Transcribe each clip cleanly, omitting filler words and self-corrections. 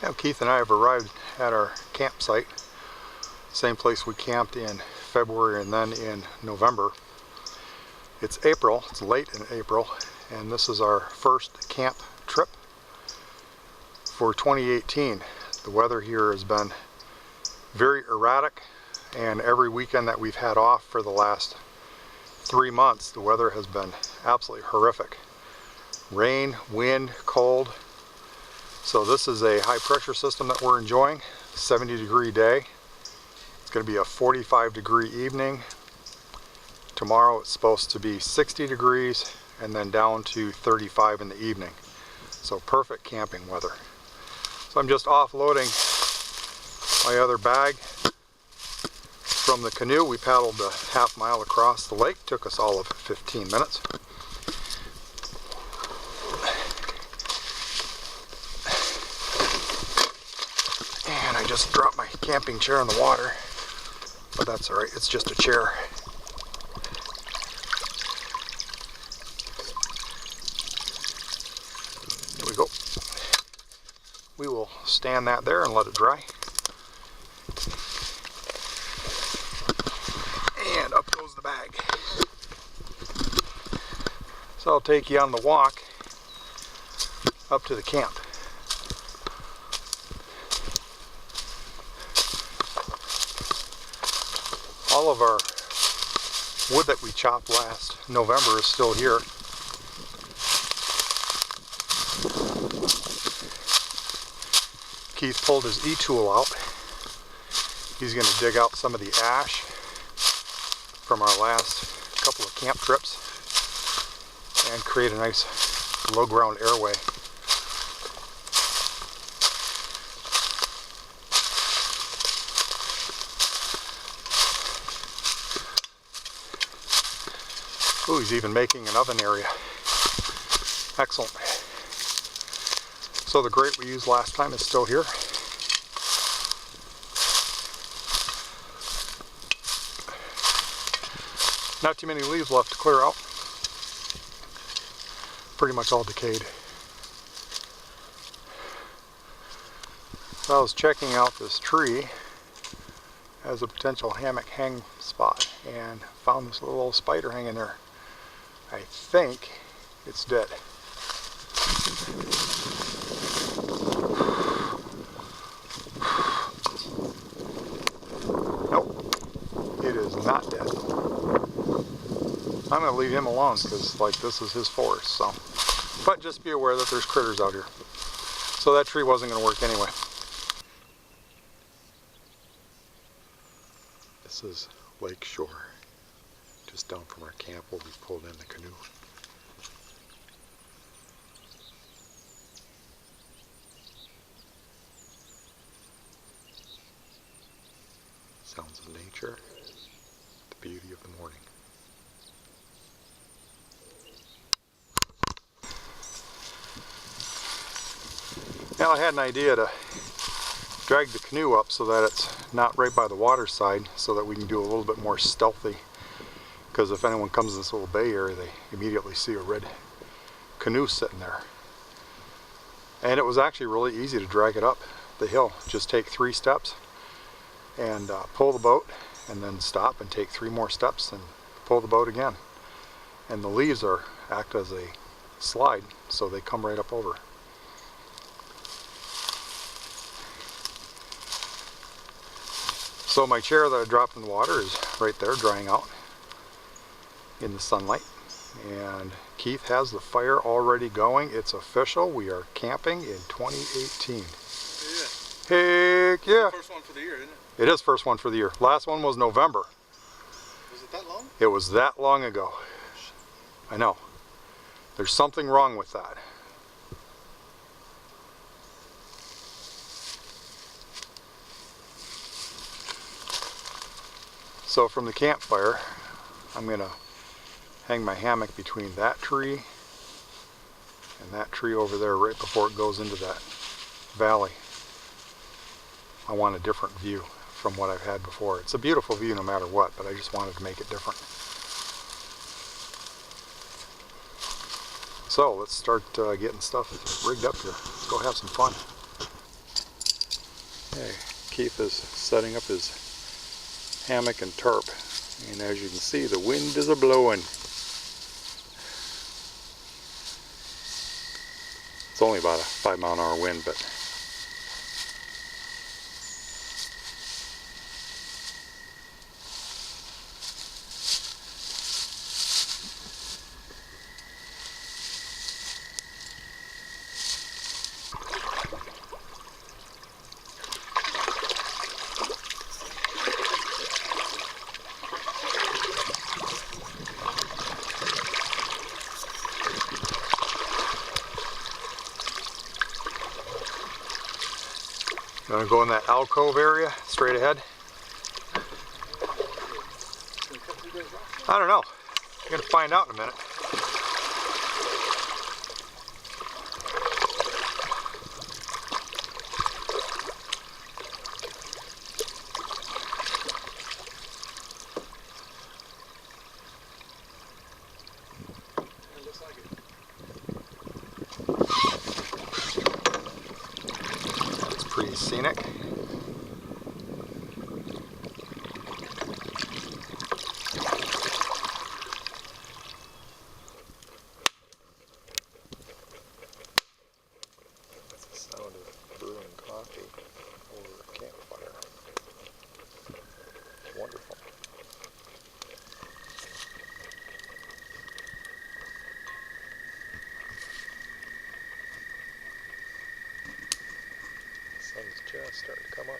Now Keith and I have arrived at our campsite, same place we camped in February and then in November. It's April, it's late in April, and this is our first camp trip for 2018. The weather here has been very erratic, and every weekend that we've had off for the last 3 months, the weather has been absolutely horrific. Rain, wind, cold. So this is a high pressure system that we're enjoying, 70-degree day. It's going to be a 45-degree evening. Tomorrow it's supposed to be 60 degrees and then down to 35 in the evening. So perfect camping weather. So I'm just offloading my other bag from the canoe. We paddled a half-mile across the lake. Took us all of 15 minutes. And I just dropped my camping chair in the water, but that's all right. It's just a chair. Here we go. We will stand that there and let it dry. And up goes the bag. So I'll take you on the walk up to the camp. All of our wood that we chopped last November is still here. Keith pulled his e-tool out. He's going to dig out some of the ash from our last couple of camp trips and create a nice low ground airway. Ooh, he's even making an oven area. Excellent. So the grate we used last time is still here. Not too many leaves left to clear out. Pretty much all decayed. So I was checking out this tree as a potential hammock hang spot and found this little old spider hanging there. I think it's dead. Nope, it is not dead. I'm going to leave him alone because like this is his forest. So, but just be aware that there's critters out here. So that tree wasn't going to work anyway. This is Lake Shore, just down from our camp where we pulled in the canoe. Sounds of nature, the beauty of the morning. Now I had an idea to drag the canoe up so that it's not right by the water side, so that we can do a little bit more stealthy. Because if anyone comes in this little bay area, they immediately see a red canoe sitting there. And it was actually really easy to drag it up the hill. Just take 3 steps and pull the boat, and then stop and take 3 more steps and pull the boat again. And the leaves act as a slide, so they come right up over. So my chair that I dropped in the water is right there drying out in the sunlight. And Keith has the fire already going. It's official. We are camping in 2018. Yeah. Heck yeah. First one for the year, isn't it? It is first one for the year. Last one was November. Was it that long? It was that long ago. I know. There's something wrong with that. So from the campfire, I'm going to hang my hammock between that tree and that tree over there right before it goes into that valley. I want a different view from what I've had before. It's a beautiful view no matter what, but I just wanted to make it different. So let's start getting stuff rigged up here. Let's go have some fun. Okay, Keith is setting up his hammock and tarp, and as you can see, the wind is a-blowing. It's only about a 5-mile-an-hour wind, but you want to go in that alcove area straight ahead? I don't know. You're going to find out in a minute. It looks like it. It's pretty scenic. That's the sound of brewing coffee over a campfire. It's wonderful. The sun's just starting to come up.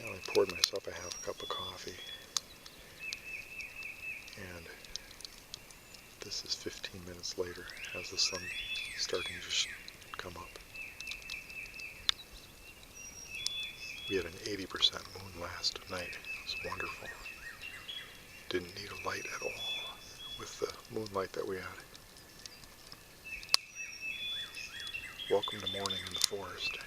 I poured myself a half cup of coffee, and this is 15 minutes later as the sun starting to come up. We had an 80% moon last night. It was wonderful. Didn't need a light at all with the moonlight that we had. Welcome to morning in the forest.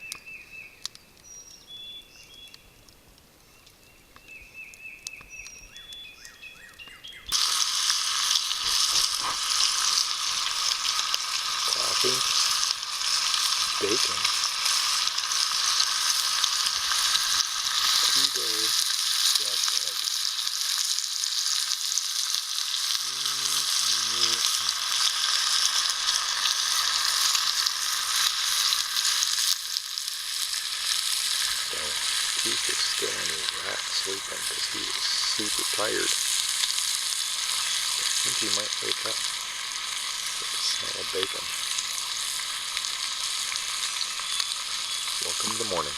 Coffee, bacon, 2-day fresh eggs. So Keith is still in his rack sleeping because he is super tired. I think he might wake up with the smell of bacon. Welcome to the morning.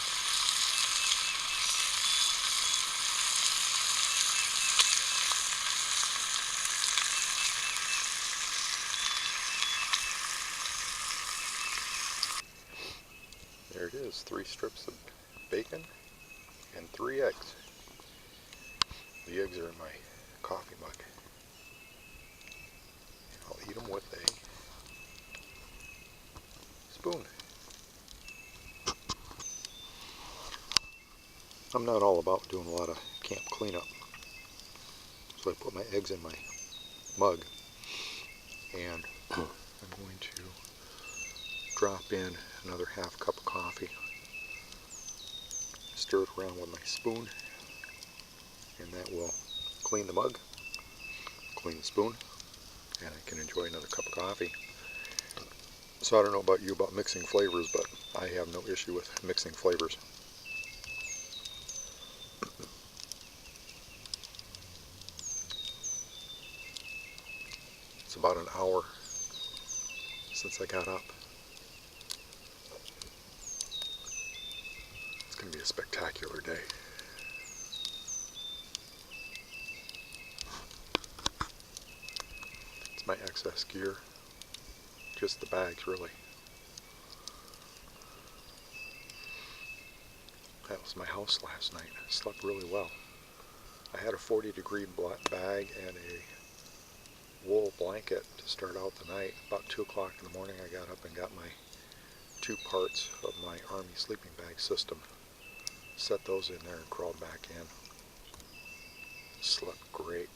There it is, 3 strips of bacon and 3 eggs. The eggs are in my coffee mug. I'll eat them with a spoon. I'm not all about doing a lot of camp cleanup, so I put my eggs in my mug, and I'm going to drop in another half cup of coffee, stir it around with my spoon, and that will clean the mug, clean the spoon, and I can enjoy another cup of coffee. So I don't know about you about mixing flavors, but I have no issue with mixing flavors. It's about an hour since I got up. It's going to be a spectacular day. It's my excess gear, just the bags really. That was my house last night. I slept really well. I had a 40-degree bag and a wool blanket to start out the night. About 2 o'clock in the morning I got up and got my 2 parts of my Army sleeping bag system. Set those in there and crawled back in. Slept great.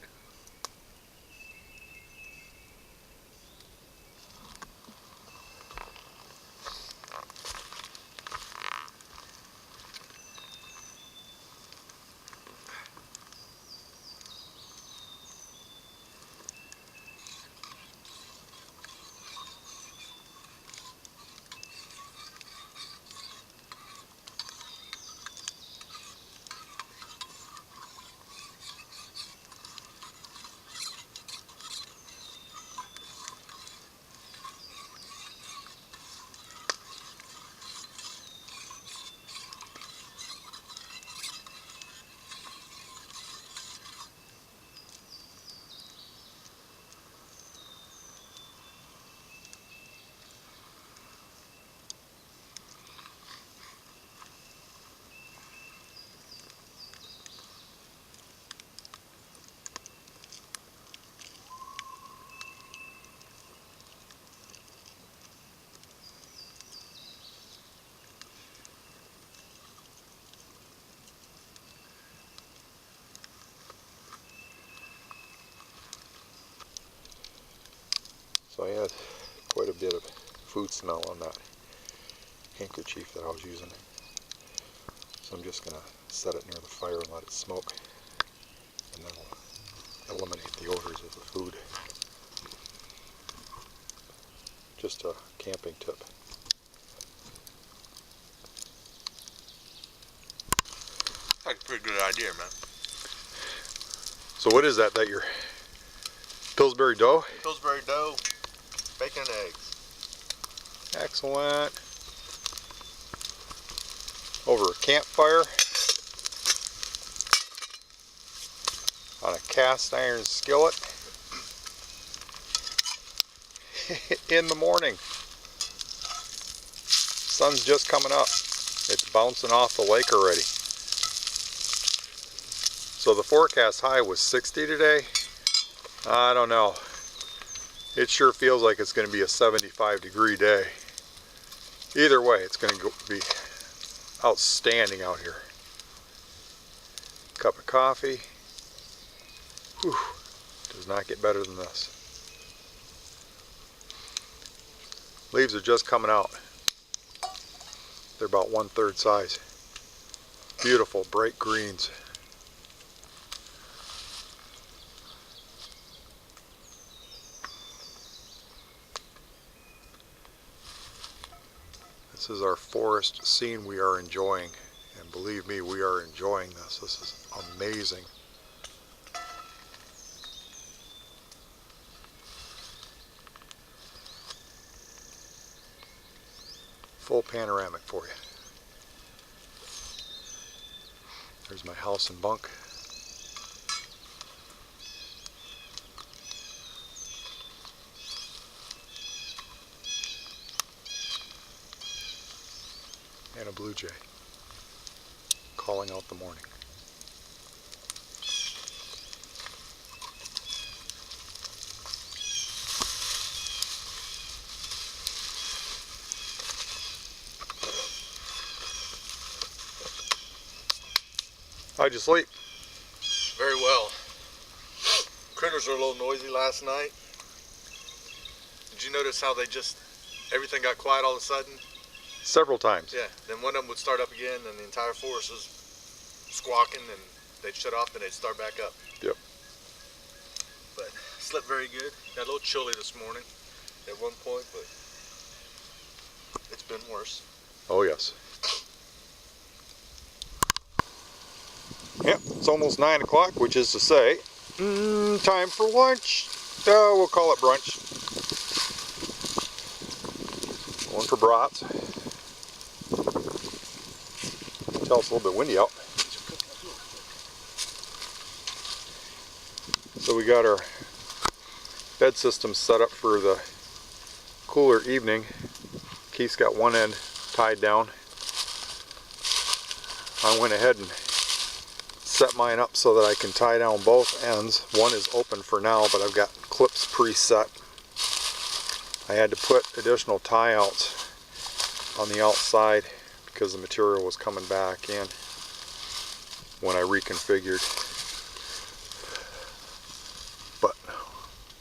So I had quite a bit of food smell on that handkerchief that I was using. So I'm just going to set it near the fire and let it smoke, and that'll eliminate the odors of the food. Just a camping tip. That's a pretty good idea, man. So what is that you're... Pillsbury dough? Pillsbury dough, bacon and eggs. Excellent. Over a campfire on a cast iron skillet in the morning. Sun's just coming up. It's bouncing off the lake already. So the forecast high was 60 today. I don't know. It sure feels like it's going to be a 75-degree day. Either way, it's going to be outstanding out here. Cup of coffee. Whew. Does not get better than this. Leaves are just coming out. They're about 1/3 size. Beautiful, bright greens. This is our forest scene we are enjoying, and believe me, we are enjoying this. This is amazing. Full panoramic for you. There's my house and bunk. And a blue jay calling out the morning. How'd you sleep? Very well. Critters were a little noisy last night. Did you notice how everything got quiet all of a sudden? Several times. Yeah, then one of them would start up again and the entire forest was squawking, and they'd shut off and they'd start back up. Yep. But slept very good. Got a little chilly this morning at one point, but it's been worse. Oh yes. Yep, it's almost 9 o'clock, which is to say, time for lunch. We'll call it brunch. One for brats. Tell it's a little bit windy out. So we got our bed system set up for the cooler evening. Keith's got one end tied down. I went ahead and set mine up so that I can tie down both ends. One is open for now, but I've got clips preset. I had to put additional tie outs on the outside because the material was coming back in when I reconfigured. But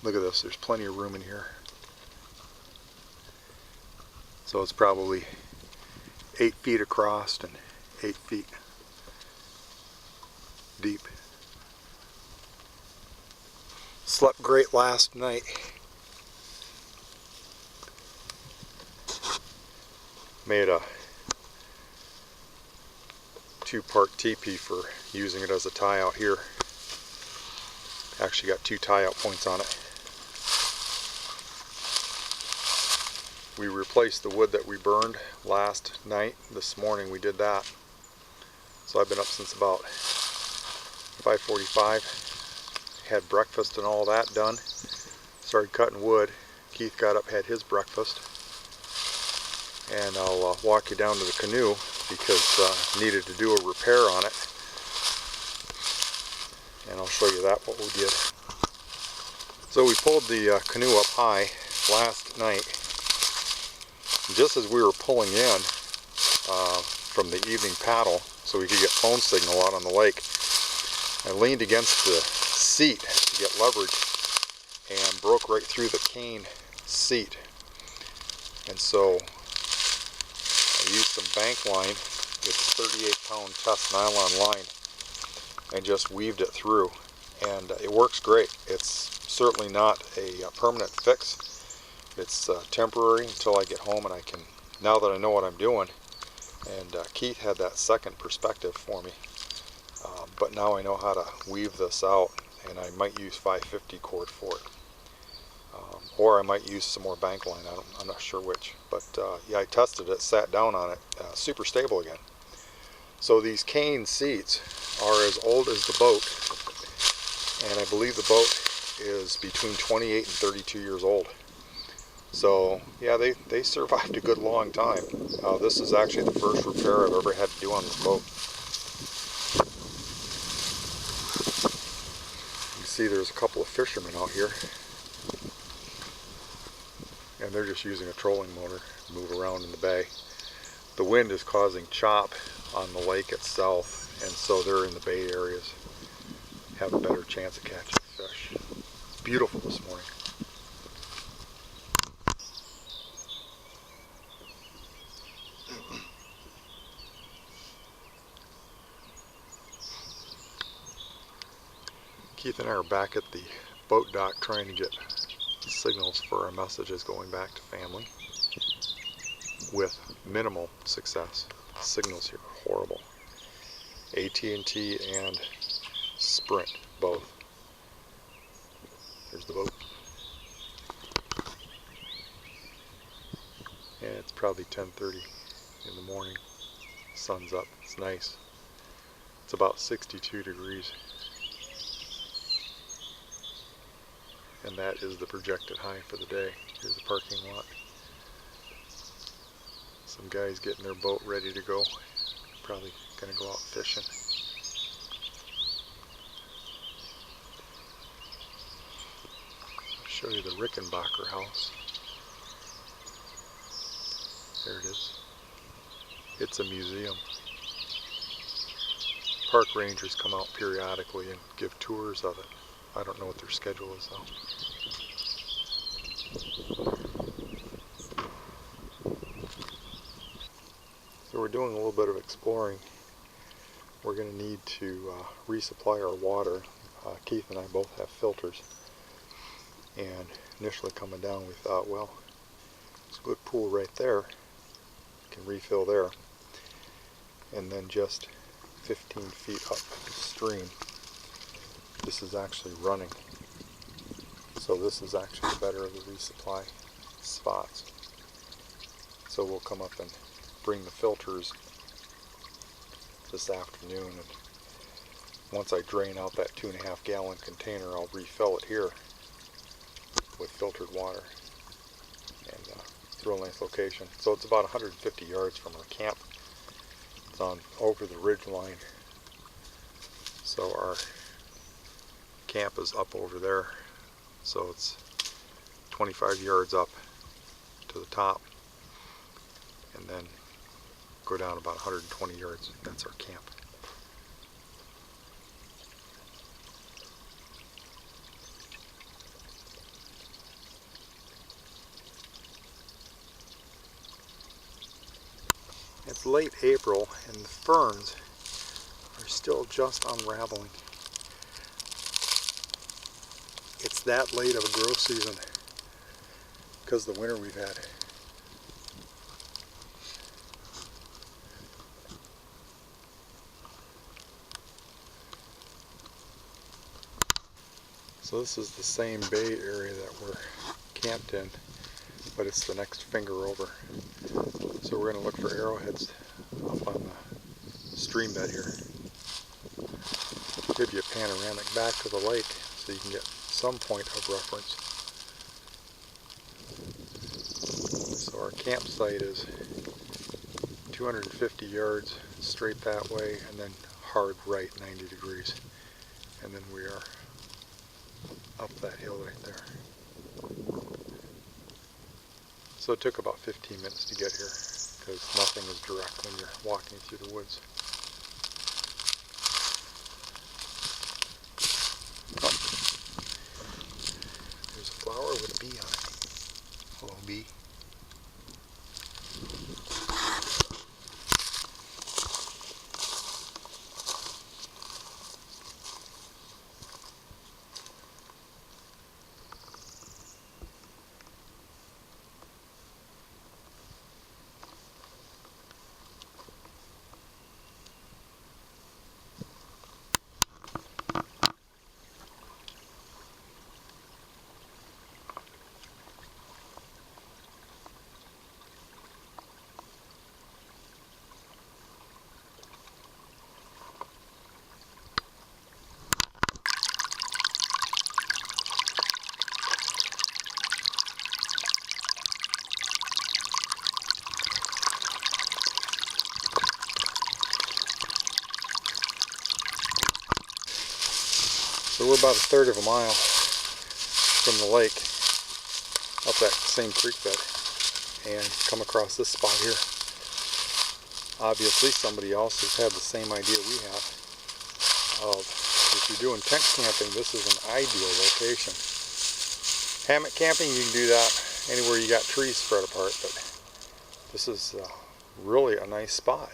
look at this, there's plenty of room in here. So it's probably 8 feet across and 8 feet deep. Slept great last night. Made a 2-part teepee for using it as a tie out here. Actually got 2 tie out points on it. We replaced the wood that we burned last night. This morning we did that. So I've been up since about 5:45. Had breakfast and all that done. Started cutting wood. Keith got up, had his breakfast. And I'll walk you down to the canoe because needed to do a repair on it. And I'll show you that, what we did. So we pulled the canoe up high last night. Just as we were pulling in from the evening paddle so we could get phone signal out on the lake, I leaned against the seat to get leverage and broke right through the cane seat. And so I used some bank line. It's 38-pound test nylon line, and just weaved it through, and it works great. It's certainly not a permanent fix. It's temporary until I get home and I can, now that I know what I'm doing, and Keith had that second perspective for me, but now I know how to weave this out, and I might use 550 cord for it, or I might use some more bank line. I'm not sure which, but yeah, I tested it, sat down on it, super stable again. So these cane seats are as old as the boat, and I believe the boat is between 28 and 32 years old. So yeah, they survived a good long time. This is actually the first repair I've ever had to do on this boat. You see there's a couple of fishermen out here, and they're just using a trolling motor to move around in the bay. The wind is causing chop on the lake itself, and so they're in the bay areas, have a better chance of catching fish. It's beautiful this morning. Keith and I are back at the boat dock trying to get signals for our messages going back to family with minimal success. The signals here are horrible. AT&T and Sprint, both. There's the boat. And it's probably 10:30 in the morning. Sun's up. It's nice. It's about 62 degrees. And that is the projected high for the day. Here's the parking lot. Some guys getting their boat ready to go. Probably gonna go out fishing. I'll show you the Rickenbacker house. There it is. It's a museum. Park rangers come out periodically and give tours of it. I don't know what their schedule is though. So we're doing a little bit of exploring. We're going to need to resupply our water. Keith and I both have filters. And initially coming down we thought, well, there's a good pool right there. Can refill there. And then just 15 feet upstream, this is actually running. So this is actually better of the resupply spots. So we'll come up and bring the filters this afternoon, and once I drain out that 2.5 gallon container, I'll refill it here with filtered water. And it's a real nice location. So it's about 150 yards from our camp. It's on over the ridge line. So our camp is up over there. So it's 25 yards up to the top, and then go down about 120 yards. That's our camp. It's late April and the ferns are still just unraveling. It's that late of a growth season because of the winter we've had. So this is the same bay area that we're camped in, but it's the next finger over. So we're going to look for arrowheads up on the stream bed here. Give you a panoramic back to the lake so you can get some point of reference. So our campsite is 250 yards straight that way, and then hard right 90 degrees. And then we are up that hill right there. So it took about 15 minutes to get here, because nothing is direct when you're walking through the woods. Oh. There's a flower with a bee on it. So we're about 1/3 of a mile from the lake, up that same creek bed, and come across this spot here. Obviously somebody else has had the same idea we have of, if you're doing tent camping, this is an ideal location. Hammock camping, you can do that anywhere you got trees spread apart, but this is really a nice spot.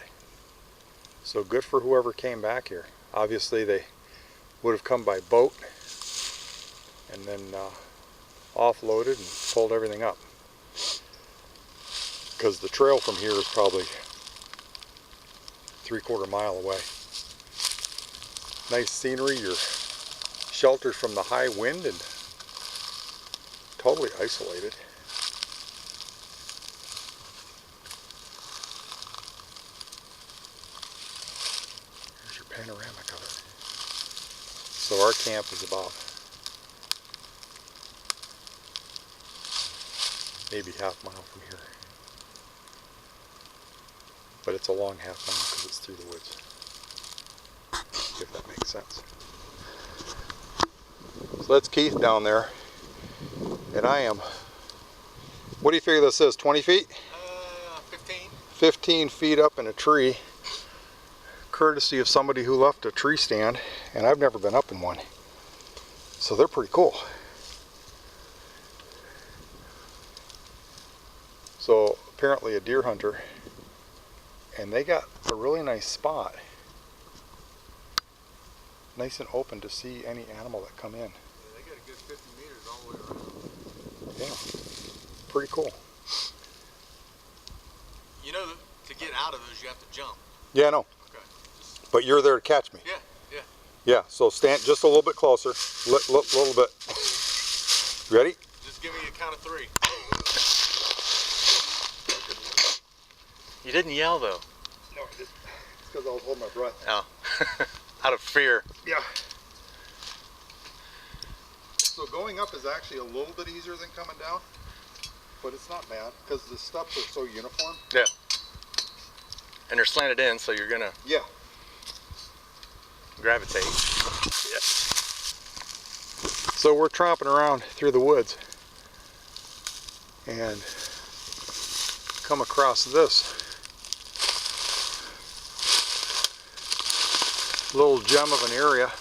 So good for whoever came back here. Obviously they would have come by boat and then offloaded and pulled everything up, because the trail from here is probably 3/4 mile away. Nice scenery, you're sheltered from the high wind and totally isolated. Here's your panoramic of it. So our camp is about maybe half mile from here. But it's a long half mile because it's through the woods, if that makes sense. So that's Keith down there, and I am, what do you figure this is, 20 feet? 15. 15 feet up in a tree, courtesy of somebody who left a tree stand, and I've never been up in one. So they're pretty cool. So apparently a deer hunter, and they got a really nice spot, nice and open to see any animal that come in. Yeah, they got a good 50 meters all the way around. Yeah, pretty cool. You know, to get out of those, you have to jump. Yeah, I know. Okay. But you're there to catch me. Yeah, yeah. Yeah, so stand just a little bit closer, little bit. Ready? Just give me a count of 3. You didn't yell though. No, it's because I was holding my breath. Oh, out of fear. Yeah. So going up is actually a little bit easier than coming down, but it's not bad because the steps are so uniform. Yeah. And they're slanted in, so you're gonna Yeah. gravitate. Yeah. So we're tromping around through the woods and come across this little gem of an area.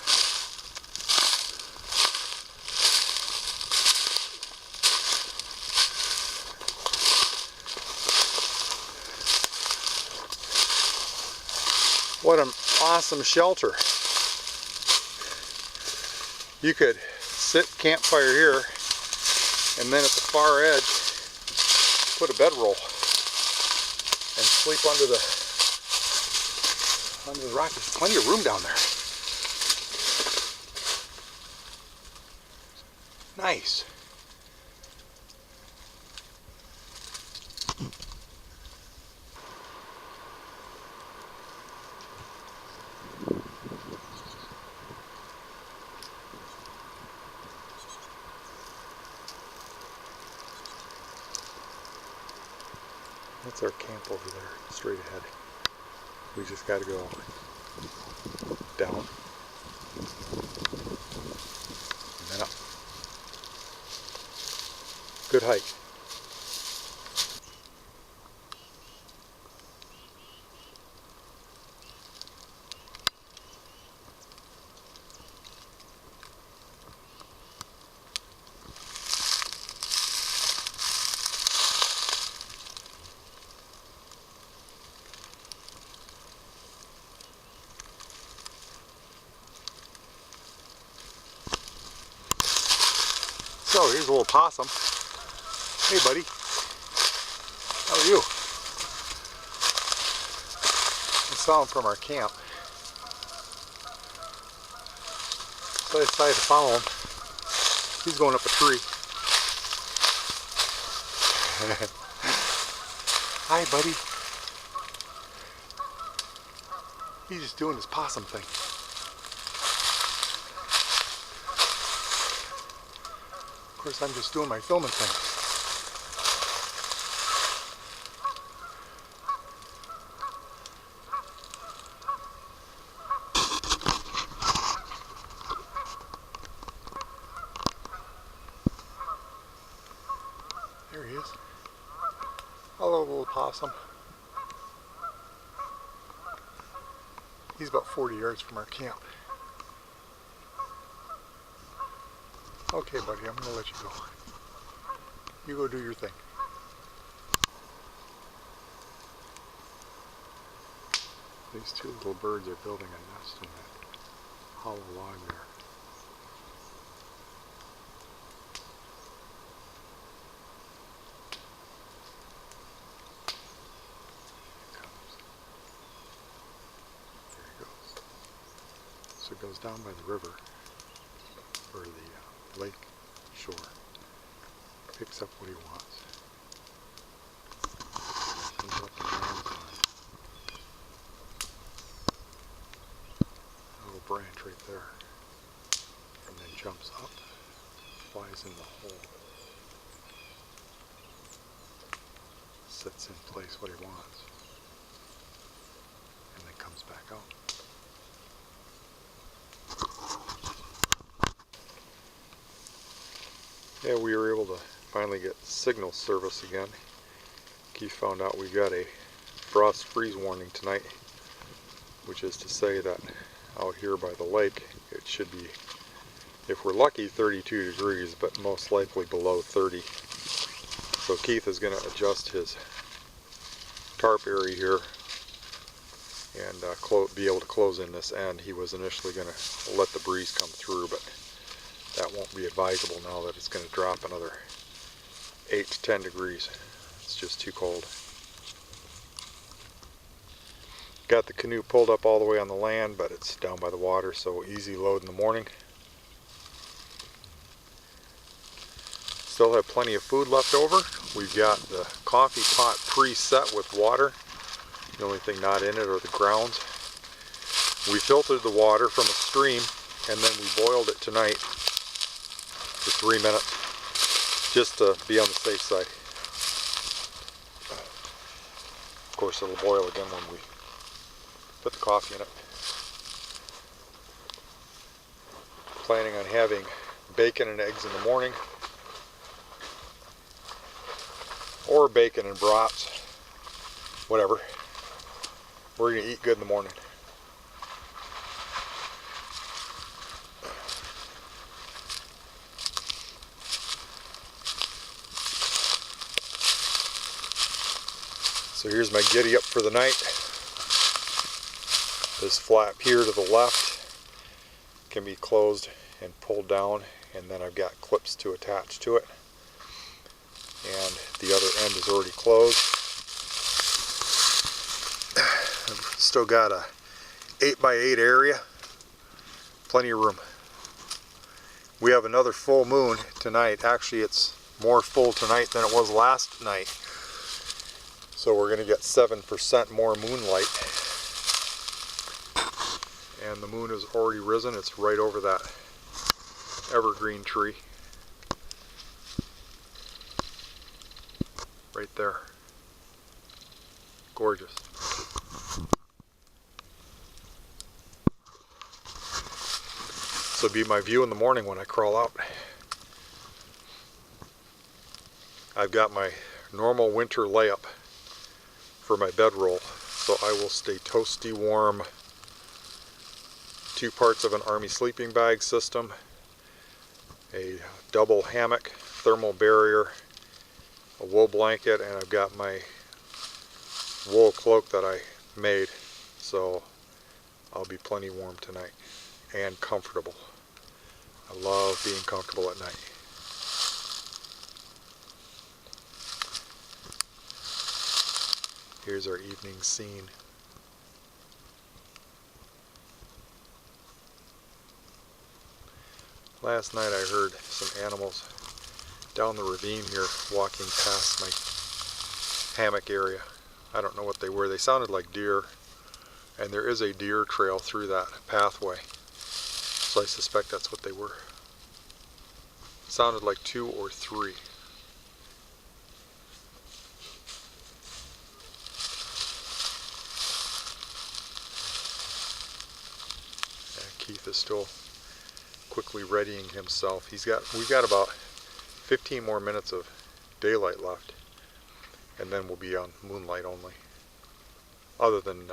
What an awesome shelter. You could sit campfire here, and then at the far edge put a bedroll and sleep under the rock. There's plenty of room down there. Nice. That's our camp over there, straight ahead. We just got to go down and then up. Good hike. So here's a little possum. Hey buddy, how are you? I saw him from our camp, so I decided to follow him. He's going up a tree. Hi buddy. He's just doing his possum thing. Of course, I'm just doing my filming thing. little possum. He's about 40 yards from our camp. Okay, buddy, I'm gonna let you go. You go do your thing. These two little birds are building a nest in that hollow log there. So it goes down by the river, or the lake shore, picks up what he wants. Comes up and lands on a little branch right there, and then jumps up, flies in the hole, sets in place what he wants, and then comes back out. Yeah, we were able to finally get signal service again. Keith found out we got a frost freeze warning tonight, which is to say that out here by the lake it should be, if we're lucky, 32 degrees, but most likely below 30. So Keith is going to adjust his tarp area here and be able to close in this end. He was initially going to let the breeze come through, but that won't be advisable now that it's going to drop another 8 to 10 degrees. It's just too cold. Got the canoe pulled up all the way on the land, but it's down by the water, so easy load in the morning. Still have plenty of food left over. We've got the coffee pot preset with water. The only thing not in it are the grounds. We filtered the water from a stream and then we boiled it tonight for 3 minutes just to be on the safe side. Of course it'll boil again when we put the coffee in it. Planning on having bacon and eggs in the morning, or bacon and brats, whatever. We're going to eat good in the morning. So here's my giddy up for the night. This flap here to the left can be closed and pulled down, and then I've got clips to attach to it. And the other end is already closed. I've still got a 8x8 area, plenty of room. We have another full moon tonight. Actually, it's more full tonight than it was last night. So we're going to get 7% more moonlight. And the moon has already risen. It's right over that evergreen tree. Right there. Gorgeous. So it'll be my view in the morning when I crawl out. I've got my normal winter layup for my bedroll, so I will stay toasty warm. 2 parts of an army sleeping bag system, a double hammock, thermal barrier, a wool blanket, and I've got my wool cloak that I made, so I'll be plenty warm tonight and comfortable. I love being comfortable at night. Here's our evening scene. Last night I heard some animals down the ravine here walking past my hammock area. I don't know what they were. They sounded like deer, and there is a deer trail through that pathway, so I suspect that's what they were. It sounded like 2 or 3. Keith is still quickly readying himself. We've got about 15 more minutes of daylight left, and then we'll be on moonlight only, other than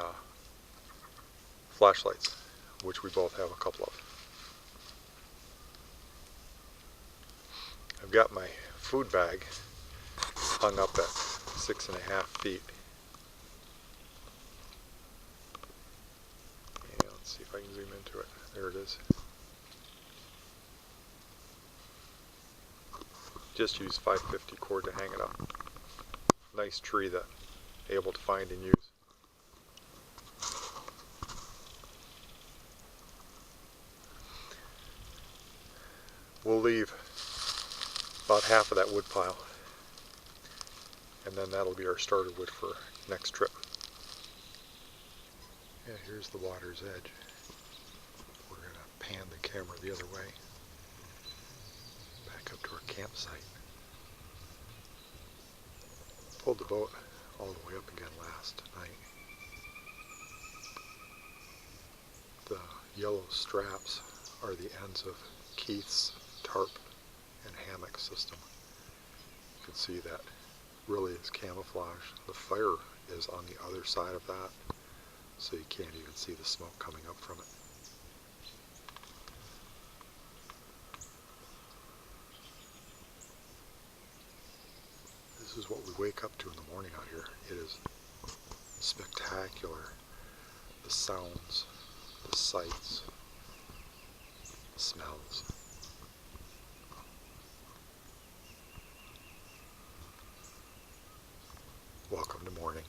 flashlights, which we both have a couple of. I've got my food bag hung up at 6.5 feet. Yeah, let's see if I can zoom into it. There it is. Just use 550 cord to hang it up. Nice tree that I'm able to find and use. We'll leave about half of that wood pile, and then that'll be our starter wood for next trip. Yeah, here's the water's edge. We're going to pan the camera the other way, back up to our campsite. Pulled the boat all the way up again last night. The yellow straps are the ends of Keith's tarp and hammock system. You can see that really is camouflage. The fire is on the other side of that, so you can't even see the smoke coming up from it. This is what we wake up to in the morning out here. It is spectacular. The sounds, the sights, the smells. Welcome to morning.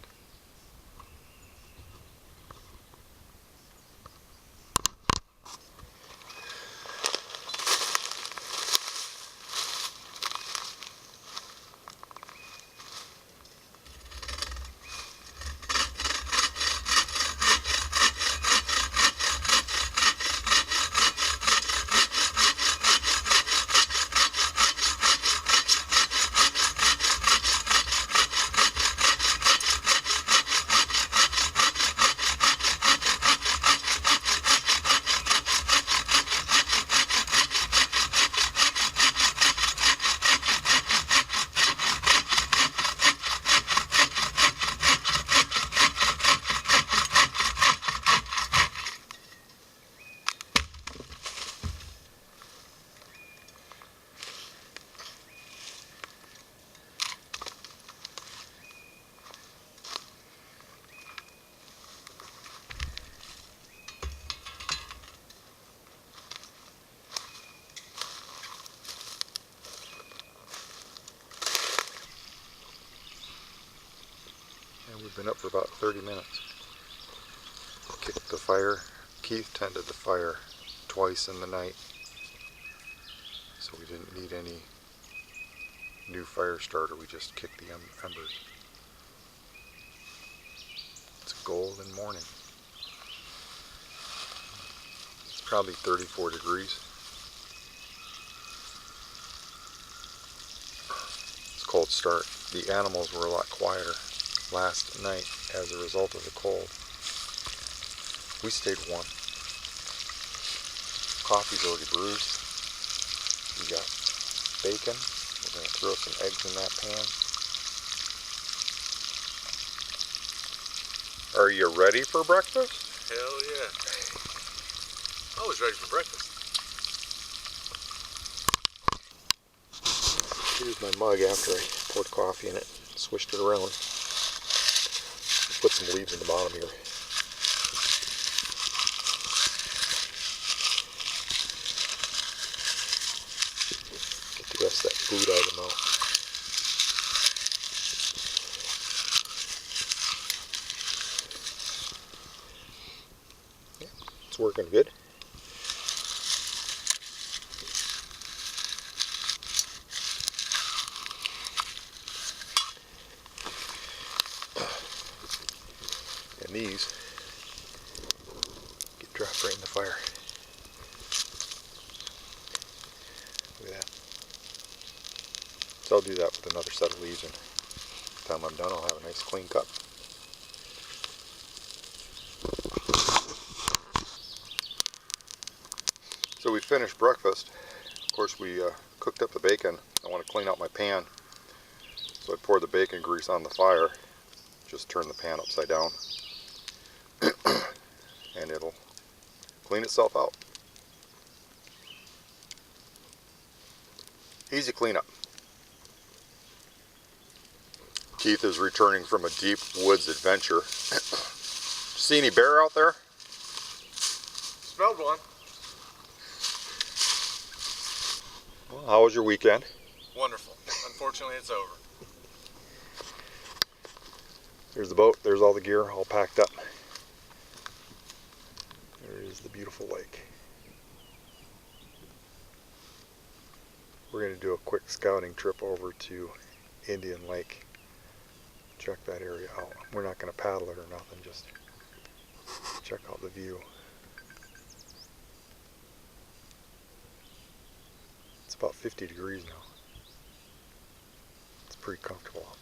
We've been up for about 30 minutes. Kicked the fire. Keith tended the fire twice in the night, so we didn't need any new fire starter. We just kicked the embers. It's a golden morning. It's probably 34 degrees. It's a cold start. The animals were a lot quieter last night as a result of the cold. We stayed warm. Coffee's already brewed. We got bacon. We're going to throw some eggs in that pan. Are you ready for breakfast? Hell yeah. Always ready for breakfast. Here's my mug after I poured coffee in it. Swished it around. Put some leaves in the bottom here. Get the rest of that food out of the mouth. Yeah, it's working good. And these get dropped right in the fire. Look at that. So I'll do that with another set of leaves, and by the time I'm done I'll have a nice clean cup. So we finished breakfast. Of course we cooked up the bacon. I want to clean out my pan. So I pour the bacon grease on the fire, just turn the pan upside down, and it'll clean itself out. Easy cleanup. Keith is returning from a deep woods adventure. See any bear out there? Smelled one. Well, how was your weekend? Wonderful. Unfortunately, it's over. There's the boat, there's all the gear all packed up. There is the beautiful lake. We're going to do a quick scouting trip over to Indian Lake. Check that area out. We're not going to paddle it or nothing, just check out the view. It's about 50 degrees now. It's pretty comfortable out.